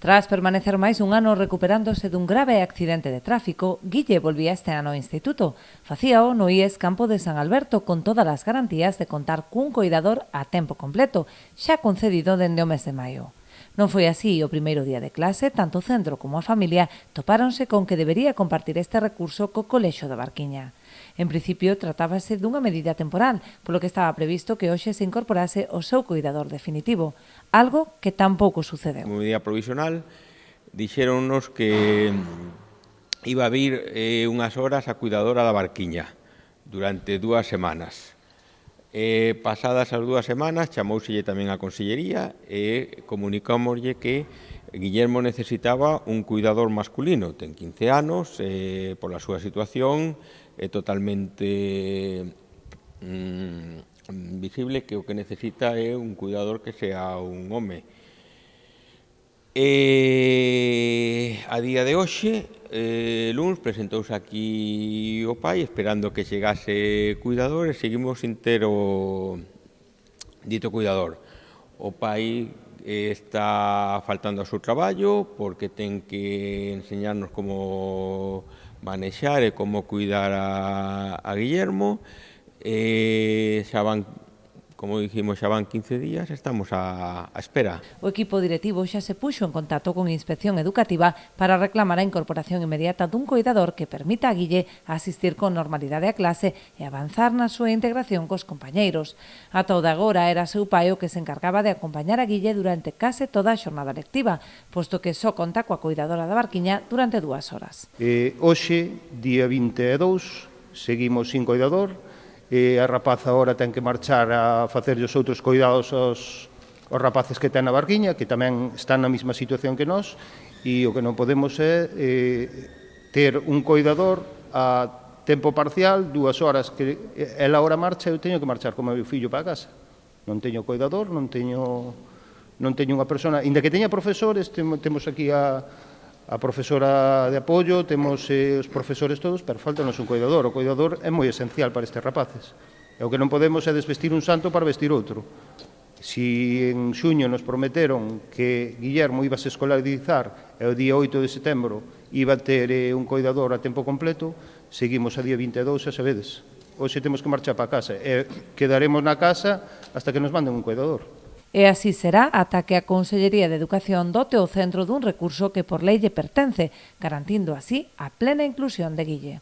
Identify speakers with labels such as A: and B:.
A: Tras permanecer máis un ano recuperándose dun grave accidente de tráfico, Guille volvía este ano ao instituto. Facíao no IES Campo de San Alberto con todas as garantías de contar cun coidador a tempo completo, xa concedido dende o mes de maio. Non foi así o primeiro día de clase, tanto o centro como a familia topáronse con que debería compartir este recurso co Colexio da Barquiña. En principio, tratábase dunha medida temporal, polo que estaba previsto que hoxe se incorporase o seu coidador definitivo, algo que tampouco sucedeu.
B: Como medida provisional, dixéronnos que iba a vir unhas horas a cuidadora da Barquiña durante 2 semanas. Pasadas as 2 semanas, chamouselle tamén a Consellería e comunicámoslle que Guillermo necesitaba un cuidador masculino. Ten 15 anos, pola súa situación, é totalmente visible que o que necesita é un cuidador que sea un home. A día de hoxe, luns, presentouse aquí o pai esperando que chegase cuidador e seguimos sin ter o dito cuidador. O pai está faltando ao seu traballo porque ten que enseñarnos como manexar e como cuidar a Guillermo. Xa van, como dijimos, xa van 15 días, estamos a espera.
A: O equipo directivo xa se puxo en contacto con Inspección Educativa para reclamar a incorporación inmediata dun coidador que permita a Guille asistir con normalidade a clase e avanzar na súa integración cos compañeiros. Ata o de agora era seu pai o que se encargaba de acompañar a Guille durante case toda a xornada lectiva, posto que só conta coa coidadora da Barquiña durante 2 horas.
C: Hoxe, día 22, seguimos sin coidador. A rapaza agora ten que marchar a facer os outros coidados aos rapaces que ten na Barquiña, que tamén están na mesma situación que nós, e o que non podemos é ter un coidador a tempo parcial, 2 horas que ela agora marcha, eu teño que marchar con o meu fillo para casa. Non teño coidador, non teño unha persona, inda que teña profesores, temos aquí a profesora de apoio, temos os profesores todos, pero faltanos un coidador. O coidador é moi esencial para estes rapaces. E o que non podemos é desvestir un santo para vestir outro. Si en xuño nos prometeron que Guillermo iba a se escolarizar e o día 8 de setembro iba a ter un coidador a tempo completo, seguimos a día 22, xa sabedes. Hoxe temos que marchar para casa e quedaremos na casa hasta que nos manden un coidador.
A: E así será ata que a Consellería de Educación dote o centro dun recurso que por lei lle pertence, garantindo así a plena inclusión de Guille.